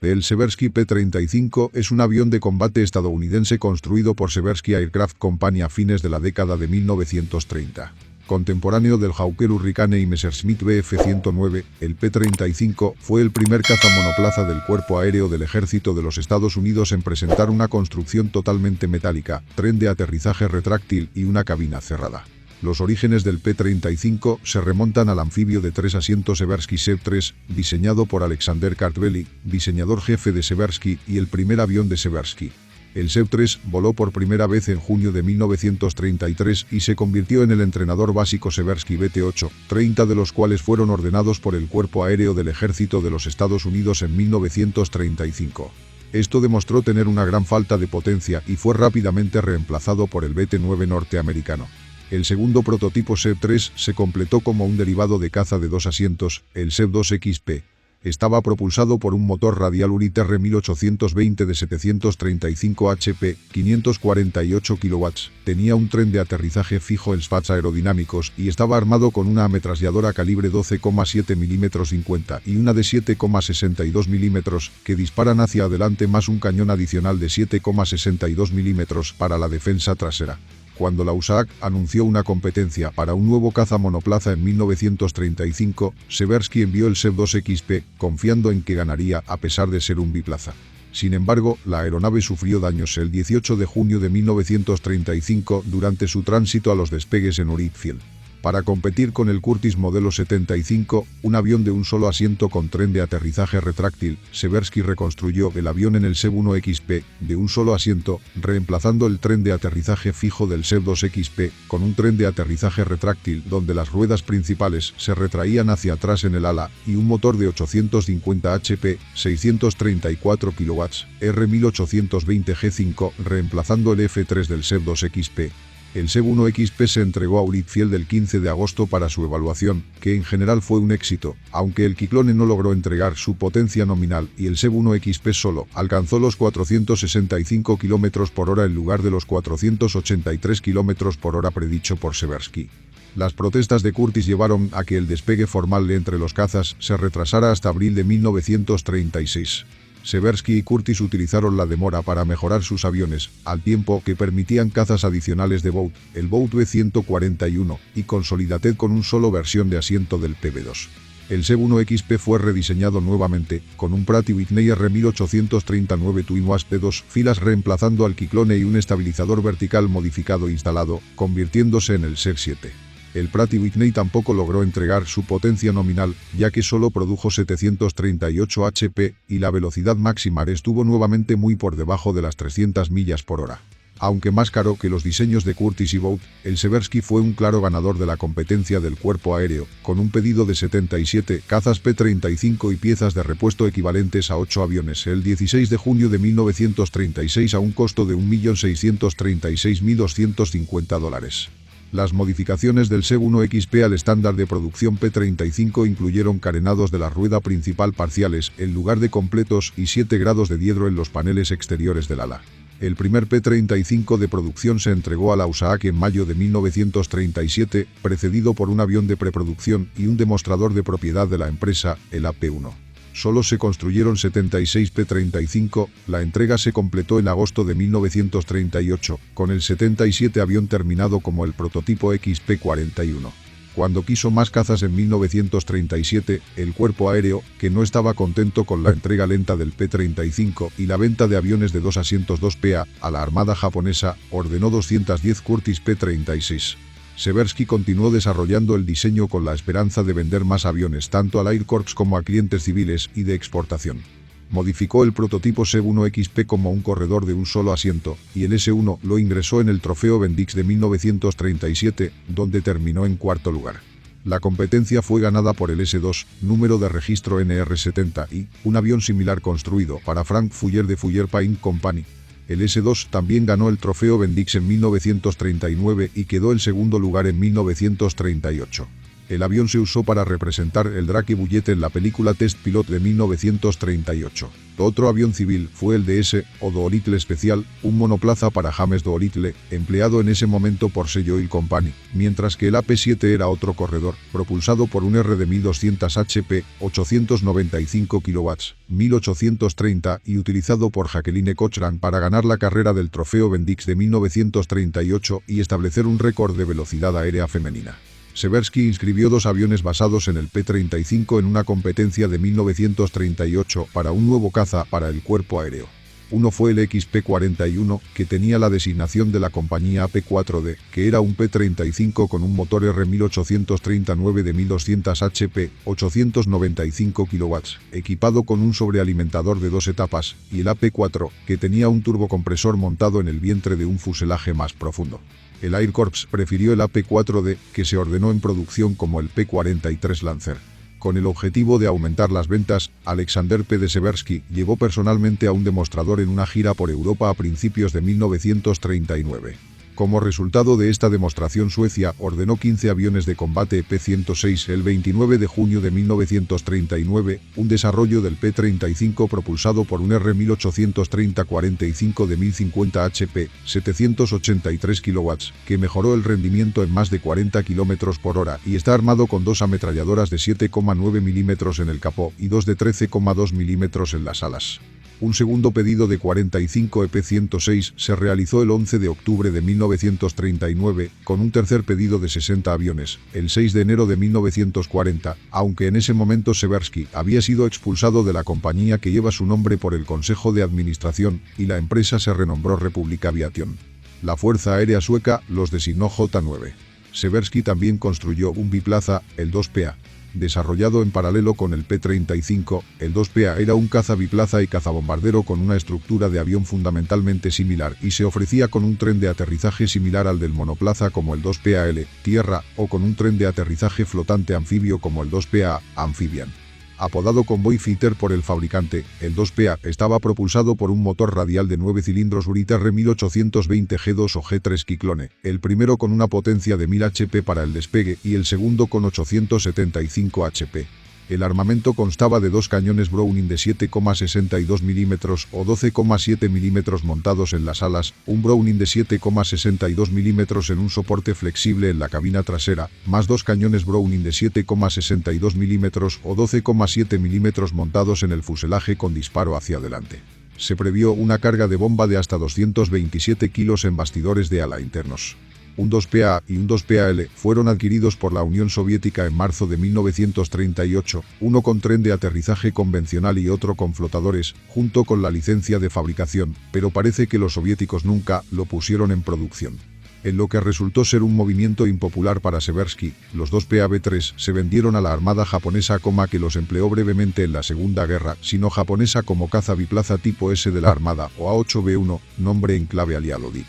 El Seversky P-35 es un avión de combate estadounidense construido por Seversky Aircraft Company a fines de la década de 1930. Contemporáneo del Hawker Hurricane y Messerschmitt Bf-109, el P-35 fue el primer caza monoplaza del Cuerpo Aéreo del Ejército de los Estados Unidos en presentar una construcción totalmente metálica, tren de aterrizaje retráctil y una cabina cerrada. Los orígenes del P-35 se remontan al anfibio de 3 asientos Seversky SEV-3, diseñado por Alexander Kartveli, diseñador jefe de Seversky y el primer avión de Seversky. El SEV-3 voló por primera vez en junio de 1933 y se convirtió en el entrenador básico Seversky BT-8, 30 de los cuales fueron ordenados por el Cuerpo Aéreo del Ejército de los Estados Unidos en 1935. Esto demostró tener una gran falta de potencia y fue rápidamente reemplazado por el BT-9 norteamericano. El segundo prototipo SEV-3 se completó como un derivado de caza de 2 asientos, el SEV-2XP. Estaba propulsado por un motor radial Urit R1820 de 735 HP, 548 kW, tenía un tren de aterrizaje fijo en SFATs aerodinámicos y estaba armado con una ametralladora calibre 12,7 mm 50 y una de 7,62 mm que disparan hacia adelante más un cañón adicional de 7,62 mm para la defensa trasera. Cuando la USAC anunció una competencia para un nuevo caza monoplaza en 1935, Seversky envió el SEV-2XP, confiando en que ganaría a pesar de ser un biplaza. Sin embargo, la aeronave sufrió daños el 18 de junio de 1935 durante su tránsito a los despegues en Wright Field. Para competir con el Curtiss modelo 75, un avión de un solo asiento con tren de aterrizaje retráctil, Seversky reconstruyó el avión en el SEV-1XP, de un solo asiento, reemplazando el tren de aterrizaje fijo del SEV-2XP, con un tren de aterrizaje retráctil donde las ruedas principales se retraían hacia atrás en el ala, y un motor de 850 HP, 634 kW, R1820G5, reemplazando el F3 del SEV-2XP. El SEV-1XP se entregó a Wright Field el 15 de agosto para su evaluación, que en general fue un éxito, aunque el Cyclone no logró entregar su potencia nominal y el SEV-1XP solo alcanzó los 465 km/h en lugar de los 483 km/h predicho por Seversky. Las protestas de Curtiss llevaron a que el despegue formal entre los cazas se retrasara hasta abril de 1936. Seversky y Curtiss utilizaron la demora para mejorar sus aviones, al tiempo que permitían cazas adicionales de Vought, el Vought V-141, y Consolidated con un solo versión de asiento del PB-2. El SEV-1XP fue rediseñado nuevamente, con un Pratt & Whitney R1839 Twin Wasp de 2 filas reemplazando al Cyclone y un estabilizador vertical modificado instalado, convirtiéndose en el SEV-7. El Pratt & Whitney tampoco logró entregar su potencia nominal, ya que solo produjo 738 HP y la velocidad máxima estuvo nuevamente muy por debajo de las 300 millas por hora. Aunque más caro que los diseños de Curtiss y Vought, el Seversky fue un claro ganador de la competencia del cuerpo aéreo, con un pedido de 77 cazas P-35 y piezas de repuesto equivalentes a 8 aviones el 16 de junio de 1936 a un costo de $1.636.250. Las modificaciones del SEV-1XP al estándar de producción P-35 incluyeron carenados de la rueda principal parciales, en lugar de completos, y 7 grados de diedro en los paneles exteriores del ala. El primer P-35 de producción se entregó a la USAC en mayo de 1937, precedido por un avión de preproducción y un demostrador de propiedad de la empresa, el AP-1. Solo se construyeron 76 P-35, la entrega se completó en agosto de 1938, con el 77 avión terminado como el prototipo XP-41. Cuando quiso más cazas en 1937, el cuerpo aéreo, que no estaba contento con la entrega lenta del P-35 y la venta de aviones de 2 asientos 2PA a la Armada japonesa, ordenó 210 Curtiss P-36. Seversky continuó desarrollando el diseño con la esperanza de vender más aviones tanto al Air Corps como a clientes civiles y de exportación. Modificó el prototipo SEV-1XP como un corredor de un solo asiento, y el S-1 lo ingresó en el Trofeo Bendix de 1937, donde terminó en cuarto lugar. La competencia fue ganada por el S-2, número de registro NR70 y un avión similar construido para Frank Fuller de Fuller Paint Company. El S-2 también ganó el Trofeo Bendix en 1939 y quedó en segundo lugar en 1938. El avión se usó para representar el Drake Bullet en la película Test Pilot de 1938. Otro avión civil fue el DS, o Doolittle Special, un monoplaza para James Doolittle, empleado en ese momento por Sea Oil Company, mientras que el AP-7 era otro corredor, propulsado por un R de 1200 HP, 895 kW, 1830 y utilizado por Jacqueline Cochran para ganar la carrera del Trofeo Bendix de 1938 y establecer un récord de velocidad aérea femenina. Seversky inscribió 2 aviones basados en el P-35 en una competencia de 1938 para un nuevo caza para el cuerpo aéreo. Uno fue el XP-41, que tenía la designación de la compañía AP-4D, que era un P-35 con un motor R1839 de 1200 HP, 895 kW, equipado con un sobrealimentador de 2 etapas, y el AP-4, que tenía un turbocompresor montado en el vientre de un fuselaje más profundo. El Air Corps prefirió el AP-4D, que se ordenó en producción como el P-43 Lancer. Con el objetivo de aumentar las ventas, Alexander P. de Seversky llevó personalmente a un demostrador en una gira por Europa a principios de 1939. Como resultado de esta demostración, Suecia ordenó 15 aviones de combate P-106 el 29 de junio de 1939, un desarrollo del P-35 propulsado por un R1830-45 de 1050 HP, 783 kW, que mejoró el rendimiento en más de 40 km por hora y está armado con 2 ametralladoras de 7,9 mm en el capó y 2 de 13,2 mm en las alas. Un segundo pedido de 45 EP-106 se realizó el 11 de octubre de 1939, con un tercer pedido de 60 aviones, el 6 de enero de 1940, aunque en ese momento Seversky había sido expulsado de la compañía que lleva su nombre por el Consejo de Administración, y la empresa se renombró Republic Aviation. La Fuerza Aérea Sueca los designó J-9. Seversky también construyó un biplaza, el 2PA. Desarrollado en paralelo con el P-35, el 2PA era un caza biplaza y cazabombardero con una estructura de avión fundamentalmente similar y se ofrecía con un tren de aterrizaje similar al del monoplaza como el 2PA-L, tierra, o con un tren de aterrizaje flotante anfibio como el 2PA, Amphibian. Apodado Convoy Fighter por el fabricante, el 2PA estaba propulsado por un motor radial de 9 cilindros Wright R1820 G2 o G3 Cyclone, el primero con una potencia de 1000 HP para el despegue y el segundo con 875 HP. El armamento constaba de 2 cañones Browning de 7,62 mm o 12,7 mm montados en las alas, un Browning de 7,62 mm en un soporte flexible en la cabina trasera, más 2 cañones Browning de 7,62 mm o 12,7 mm montados en el fuselaje con disparo hacia adelante. Se previó una carga de bomba de hasta 227 kilos en bastidores de ala internos. Un 2PA y un 2PA-L fueron adquiridos por la Unión Soviética en marzo de 1938, uno con tren de aterrizaje convencional y otro con flotadores, junto con la licencia de fabricación, pero parece que los soviéticos nunca lo pusieron en producción. En lo que resultó ser un movimiento impopular para Seversky, los 2PA-B3 se vendieron a la Armada japonesa, que los empleó brevemente en la Segunda Guerra Sino-Japonesa como caza biplaza tipo S de la Armada, o A-8B1, nombre en clave aliado DIC.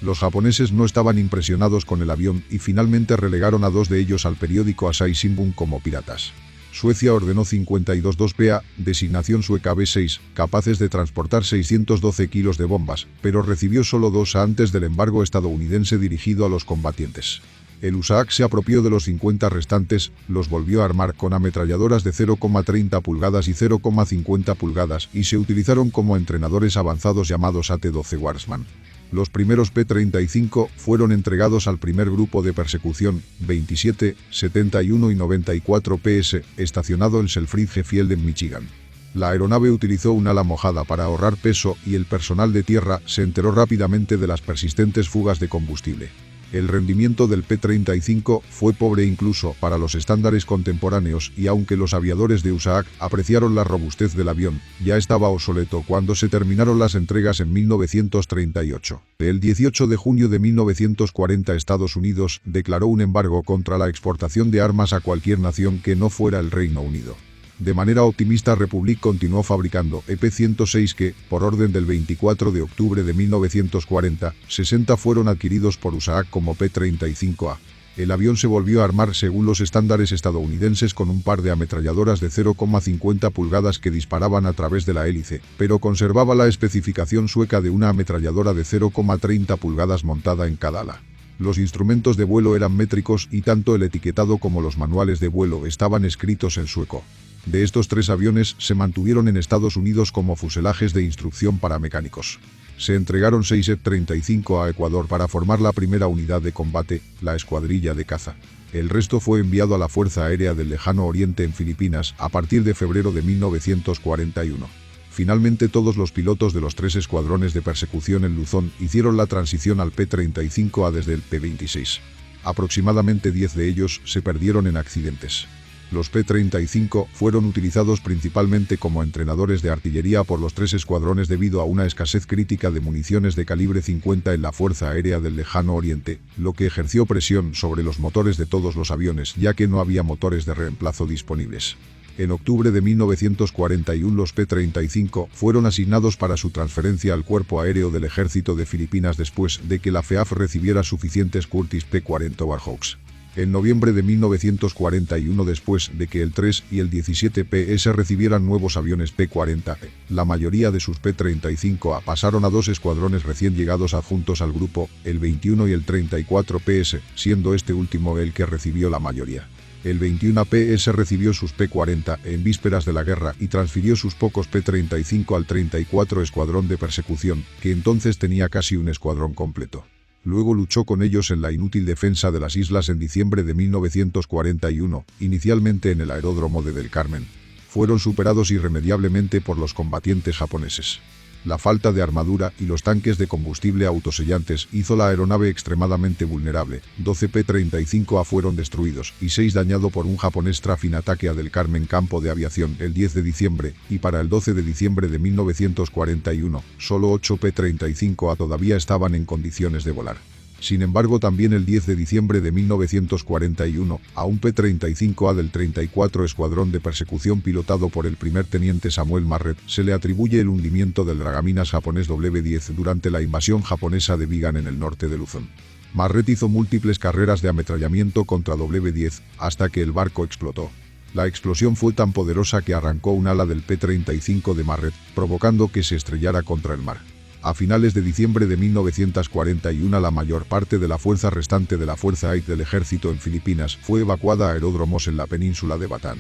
Los japoneses no estaban impresionados con el avión y finalmente relegaron a 2 de ellos al periódico Asahi Shimbun como piratas. Suecia ordenó 52 2PA, designación sueca B6, capaces de transportar 612 kilos de bombas, pero recibió solo 2 antes del embargo estadounidense dirigido a los combatientes. El USAAC se apropió de los 50 restantes, los volvió a armar con ametralladoras de 0,30 pulgadas y 0,50 pulgadas y se utilizaron como entrenadores avanzados llamados AT-12 Warsman. Los primeros P-35 fueron entregados al primer grupo de persecución, 27, 71 y 94 PS, estacionado en Selfridge Field en Michigan. La aeronave utilizó un ala mojada para ahorrar peso y el personal de tierra se enteró rápidamente de las persistentes fugas de combustible. El rendimiento del P-35 fue pobre incluso para los estándares contemporáneos y aunque los aviadores de USAAC apreciaron la robustez del avión, ya estaba obsoleto cuando se terminaron las entregas en 1938. El 18 de junio de 1940 Estados Unidos declaró un embargo contra la exportación de armas a cualquier nación que no fuera el Reino Unido. De manera optimista, Republic continuó fabricando EP-106 que, por orden del 24 de octubre de 1940, 60 fueron adquiridos por USAAC como P-35A. El avión se volvió a armar según los estándares estadounidenses con un par de ametralladoras de 0,50 pulgadas que disparaban a través de la hélice, pero conservaba la especificación sueca de una ametralladora de 0,30 pulgadas montada en cada ala. Los instrumentos de vuelo eran métricos y tanto el etiquetado como los manuales de vuelo estaban escritos en sueco. De estos 3 aviones se mantuvieron en Estados Unidos como fuselajes de instrucción para mecánicos. Se entregaron 6 F-35 a Ecuador para formar la primera unidad de combate, la escuadrilla de caza. El resto fue enviado a la Fuerza Aérea del Lejano Oriente en Filipinas a partir de febrero de 1941. Finalmente todos los pilotos de los 3 escuadrones de persecución en Luzón hicieron la transición al P-35A desde el P-26. Aproximadamente 10 de ellos se perdieron en accidentes. Los P-35 fueron utilizados principalmente como entrenadores de artillería por los 3 escuadrones debido a una escasez crítica de municiones de calibre 50 en la Fuerza Aérea del Lejano Oriente, lo que ejerció presión sobre los motores de todos los aviones ya que no había motores de reemplazo disponibles. En octubre de 1941 los P-35 fueron asignados para su transferencia al Cuerpo Aéreo del Ejército de Filipinas después de que la FEAF recibiera suficientes Curtiss P-40 Warhawks. En noviembre de 1941, después de que el 3 y el 17 PS recibieran nuevos aviones P-40, la mayoría de sus P-35A pasaron a 2 escuadrones recién llegados adjuntos al grupo, el 21 y el 34 PS, siendo este último el que recibió la mayoría. El 21 PS recibió sus P-40 en vísperas de la guerra y transfirió sus pocos P-35 al 34 Escuadrón de Persecución, que entonces tenía casi un escuadrón completo. Luego luchó con ellos en la inútil defensa de las islas en diciembre de 1941, inicialmente en el aeródromo de Del Carmen. Fueron superados irremediablemente por los combatientes japoneses. La falta de armadura y los tanques de combustible autosellantes hizo la aeronave extremadamente vulnerable. 12 P-35A fueron destruidos y 6 dañado por un japonés tras un ataque a Del Carmen campo de aviación el 10 de diciembre, y para el 12 de diciembre de 1941, solo 8 P-35A todavía estaban en condiciones de volar. Sin embargo, también el 10 de diciembre de 1941, a un P-35A del 34 Escuadrón de Persecución pilotado por el primer teniente Samuel Marret, se le atribuye el hundimiento del dragaminas japonés W-10 durante la invasión japonesa de Vigan en el norte de Luzón. Marret hizo múltiples carreras de ametrallamiento contra W-10 hasta que el barco explotó. La explosión fue tan poderosa que arrancó un ala del P-35 de Marret, provocando que se estrellara contra el mar. A finales de diciembre de 1941 la mayor parte de la fuerza restante de la Fuerza Aérea del Ejército en Filipinas fue evacuada a aeródromos en la península de Batán.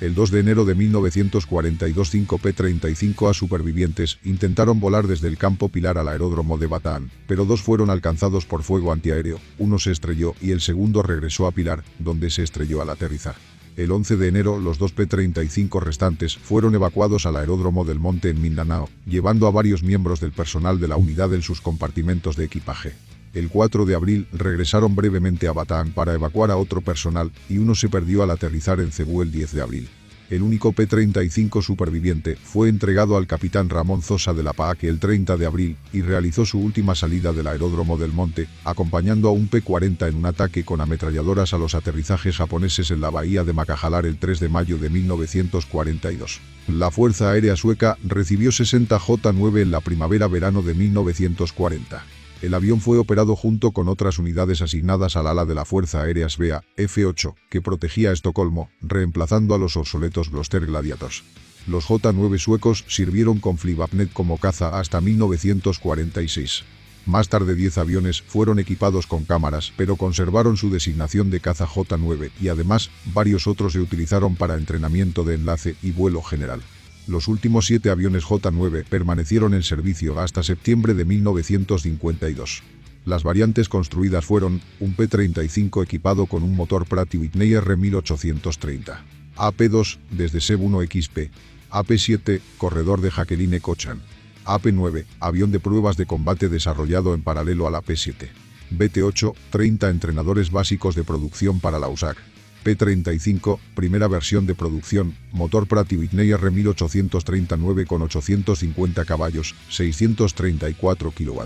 El 2 de enero de 1942 5 P-35A supervivientes intentaron volar desde el campo Pilar al aeródromo de Batán, pero 2 fueron alcanzados por fuego antiaéreo, uno se estrelló y el segundo regresó a Pilar, donde se estrelló al aterrizar. El 11 de enero los 2 P-35 restantes fueron evacuados al aeródromo del Monte en Mindanao, llevando a varios miembros del personal de la unidad en sus compartimentos de equipaje. El 4 de abril regresaron brevemente a Batán para evacuar a otro personal y uno se perdió al aterrizar en Cebú el 10 de abril. El único P-35 superviviente fue entregado al capitán Ramón Zosa de la PAAC el 30 de abril y realizó su última salida del aeródromo del Monte, acompañando a un P-40 en un ataque con ametralladoras a los aterrizajes japoneses en la bahía de Macajalar el 3 de mayo de 1942. La Fuerza Aérea Sueca recibió 60 J-9 en la primavera-verano de 1940. El avión fue operado junto con otras unidades asignadas al ala de la Fuerza Aérea Svea, F-8, que protegía a Estocolmo, reemplazando a los obsoletos Gloster Gladiators. Los J-9 suecos sirvieron con Flygvapnet como caza hasta 1946. Más tarde 10 aviones fueron equipados con cámaras, pero conservaron su designación de caza J-9 y además varios otros se utilizaron para entrenamiento de enlace y vuelo general. Los últimos 7 aviones J-9 permanecieron en servicio hasta septiembre de 1952. Las variantes construidas fueron un P-35 equipado con un motor Pratt & Whitney R1830, AP-2 desde SEB-1XP, AP-7 corredor de Jacqueline Cochrane, AP-9 avión de pruebas de combate desarrollado en paralelo al AP-7, BT-8 30 entrenadores básicos de producción para la USAC. P-35, primera versión de producción, motor Pratt & Whitney R1839 con 850 caballos, 634 kW.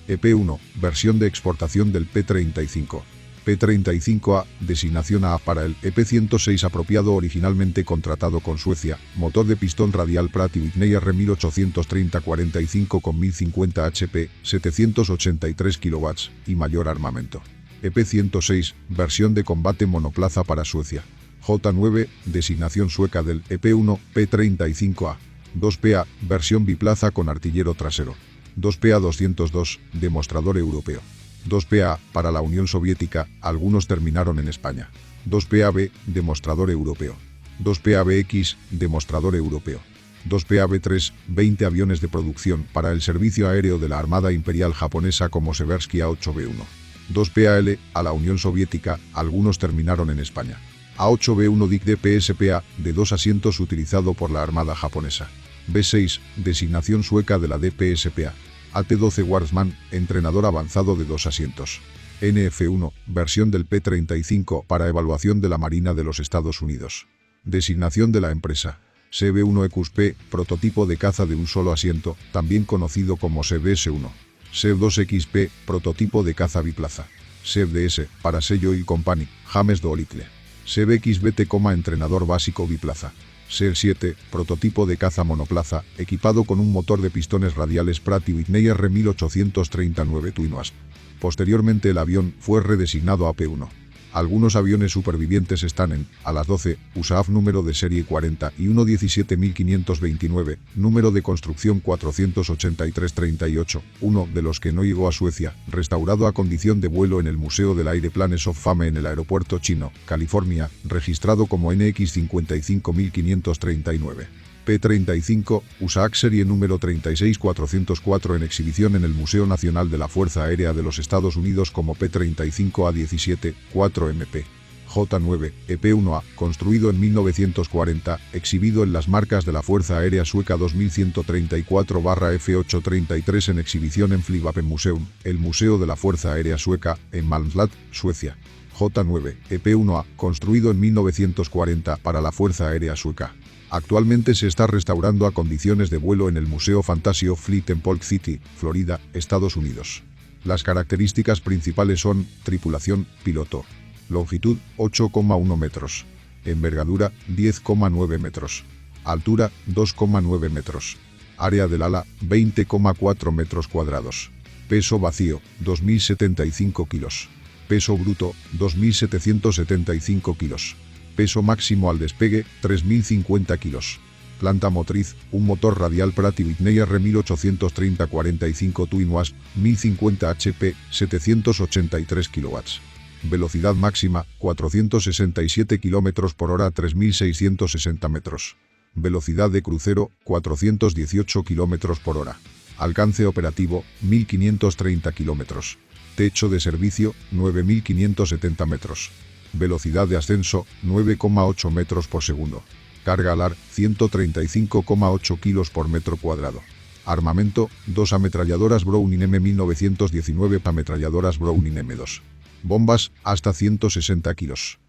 EP-1, versión de exportación del P-35. P-35A, designación A para el EP-106 apropiado originalmente contratado con Suecia, motor de pistón radial Pratt & Whitney R1830-45 con 1050 HP, 783 kW y mayor armamento. EP-106, versión de combate monoplaza para Suecia. J-9, designación sueca del EP-1, P-35A. 2PA, versión biplaza con artillero trasero. 2PA-202, demostrador europeo. 2PA, para la Unión Soviética, algunos terminaron en España. 2PAB, demostrador europeo. 2PABX, demostrador europeo. 2PAB3, 20 aviones de producción para el servicio aéreo de la Armada Imperial Japonesa como Seversky A8B1. 2PAL, a la Unión Soviética, algunos terminaron en España. A8B1 DIC DPSPA, de 2 asientos utilizado por la Armada Japonesa. B6, designación sueca de la DPSPA. AT-12 Warsman, entrenador avanzado de 2 asientos. NF-1, versión del P-35 para evaluación de la Marina de los Estados Unidos. Designación de la empresa. SEB-1XP, prototipo de caza de un solo asiento, también conocido como SEB-S1. SEB-2XP, prototipo de caza biplaza. SEB-DS, para Sello y Company, James Doolitle. SEB-XBT, entrenador básico biplaza. SEB-7, prototipo de caza monoplaza, equipado con un motor de pistones radiales Pratt & Whitney R1839 Twin Wasp. Posteriormente el avión fue redesignado a P-1. Algunos aviones supervivientes están en, a las 12, USAF número de serie 40 y 17529, número de construcción 48338, uno de los que no llegó a Suecia, restaurado a condición de vuelo en el Museo del Aeroplanes of Fame en el aeropuerto chino, California, registrado como NX 55539. P-35, USAC serie número 36404 en exhibición en el Museo Nacional de la Fuerza Aérea de los Estados Unidos como P-35A17, 4MP. J-9, EP-1A, construido en 1940, exhibido en las marcas de la Fuerza Aérea Sueca 2134-F833 en exhibición en Flygvapenmuseum, el Museo de la Fuerza Aérea Sueca, en Malmslätt, Suecia. J-9, EP-1A, construido en 1940 para la Fuerza Aérea Sueca. Actualmente se está restaurando a condiciones de vuelo en el Museo Fantasio Fleet en Polk City, Florida, Estados Unidos. Las características principales son: tripulación, piloto. Longitud, 8,1 metros. Envergadura, 10,9 metros. Altura, 2,9 metros. Área del ala, 20,4 metros cuadrados. Peso vacío, 2.075 kilos. Peso bruto, 2.775 kilos. Peso máximo al despegue, 3.050 kilos. Planta motriz, un motor radial Pratt & Whitney R1830-45 Twin Wasp, 1050 HP, 783 kW. Velocidad máxima, 467 km por hora, 3.660 metros. Velocidad de crucero, 418 km por hora. Alcance operativo, 1.530 km. Techo de servicio, 9.570 metros. Velocidad de ascenso, 9,8 metros por segundo. Carga alar, 135,8 kilos por metro cuadrado. Armamento, 2 ametralladoras Browning M1919 ametralladoras Browning M2. Bombas, hasta 160 kilos.